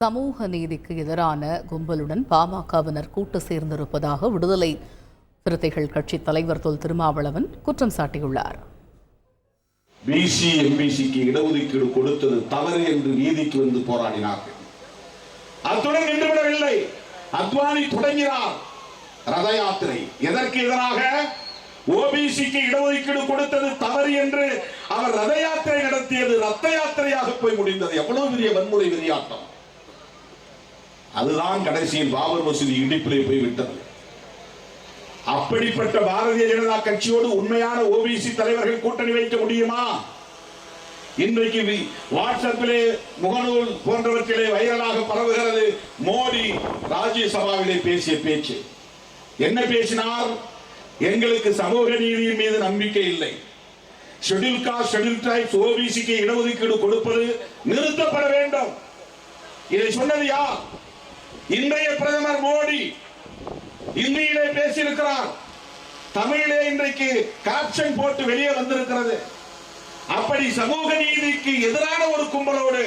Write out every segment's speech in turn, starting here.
சமூக நீதிக்கு எதிரான கும்பலுடன் பாமகவினர் கூட்டு சேர்ந்திருப்பதாக விடுதலை சிறுத்தைகள் கட்சி தலைவர் தொல் திருமாவளவன் குற்றம் சாட்டியுள்ளார். பிசி எம்பிசிக்கு இடஒதுக்கீடு கொடுத்தது தவறு என்று நீதிக்கு வந்து போராடினார்கள். அத்துடன் நின்றுவிடவில்லை. அத்வானி தொடங்கினார் ரத யாத்திரை. எதற்கு எதிராக? ஓபிசிக்கு இடஒதுக்கீடு கொடுத்தது தவறு என்று அவர் ரத யாத்திரை நடத்தியது ரத்த யாத்திரையாக போய் முடிந்தது. எவ்வளவு பெரிய வன்முறை வெறியாட்டம்! அதுதான் கடைசியில் பாபர் மசூதி இடிப்பிலே போய் விட்டது. அப்படிப்பட்ட பாரதிய ஜனதா கட்சியோடு உண்மையான ஓபிசி தலைவர்கள் கூட்டணி வைக்க முடியுமா? இன்றைக்கு வாட்ஸ்அப்பிலே முகநூல் போன்றவற்றிலே வைரலாக பரவுகிறது. மோடி ராஜ்யசபாவிலே பேசிய பேச்சு என்ன பேசினார்? எங்களுக்கு சமூக நீதியின் மீது நம்பிக்கை இல்லை. ஷெட்யூல் காஸ்ட், ஷெட்யூல் ட்ரைப்ஸ், ஓபிசிக்கு இடஒதுக்கீடு கொடுப்பது நிறுத்தப்பட வேண்டும். இதை சொன்னது யார்? இன்றைய பிரதமர் மோடி இந்தியிலே பேசியிருக்கிறார். தமிழிலே இன்றைக்கு கேப்ஷன் போட்டு வெளியே வந்திருக்கிறது. அப்படி சமூக நீதிக்கு எதிரான ஒரு கும்பலோடு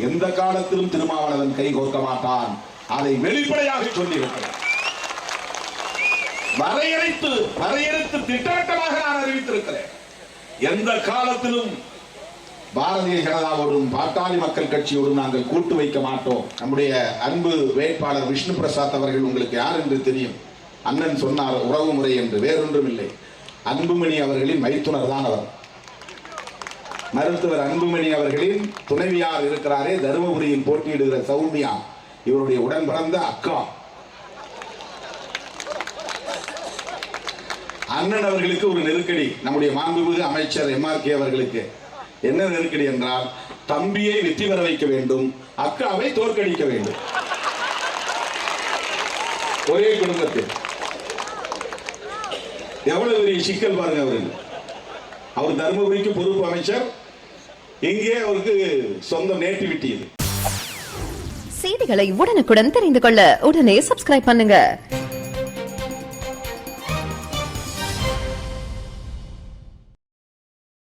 எந்த காலத்திலும் திருமாவளவன் கை கோர்க்க மாட்டான். அதை வெளிப்படையாக சொல்லியிருக்கிறார். வரையறுத்து திட்டவட்டமாக நான் அறிவித்திருக்கிறேன். எந்த காலத்திலும் பாரதிய ஜனதாவோடும் பாட்டாளி மக்கள் கட்சியோடும் நாங்கள் கூட்டு வைக்க மாட்டோம். நம்முடைய அன்பு வேட்பாளர் விஷ்ணு பிரசாத் அவர்கள் உங்களுக்கு யார் என்று தெரியும். அண்ணன் சொன்னார் உறவு முறை என்று. வேறொன்றும் இல்லை. அன்புமணி அவர்களின் மைத்துனர் தான் அவர். மருத்துவர் அன்புமணி அவர்களின் துணைவியார் இருக்கிறாரே, தருமபுரியில் போட்டியிடுகிற சௌமியா, இவருடைய உடன் பிறந்த அக்கா. அண்ணன் அவர்களுக்கு ஒரு நெருக்கடி. நம்முடைய மாண்புமிகு அமைச்சர் MRK அவர்களுக்கு என்ன நெருக்கடி என்றால், தம்பியை வெற்றி பெற வைக்க வேண்டும், அக்காவை தோற்கடிக்க வேண்டும். ஒரே குடும்பத்தில் எவ்வளவு பெரிய சிக்கல் பாருங்க. அவர் தருமபுரிக்கு பொறுப்பு அமைச்சர், இங்கே அவருக்கு சொந்த நேட்டிவிட்டி. செய்திகளை உடனுக்குடன் தெரிந்து கொள்ள உடனே சப்ஸ்கிரைப் பண்ணுங்க.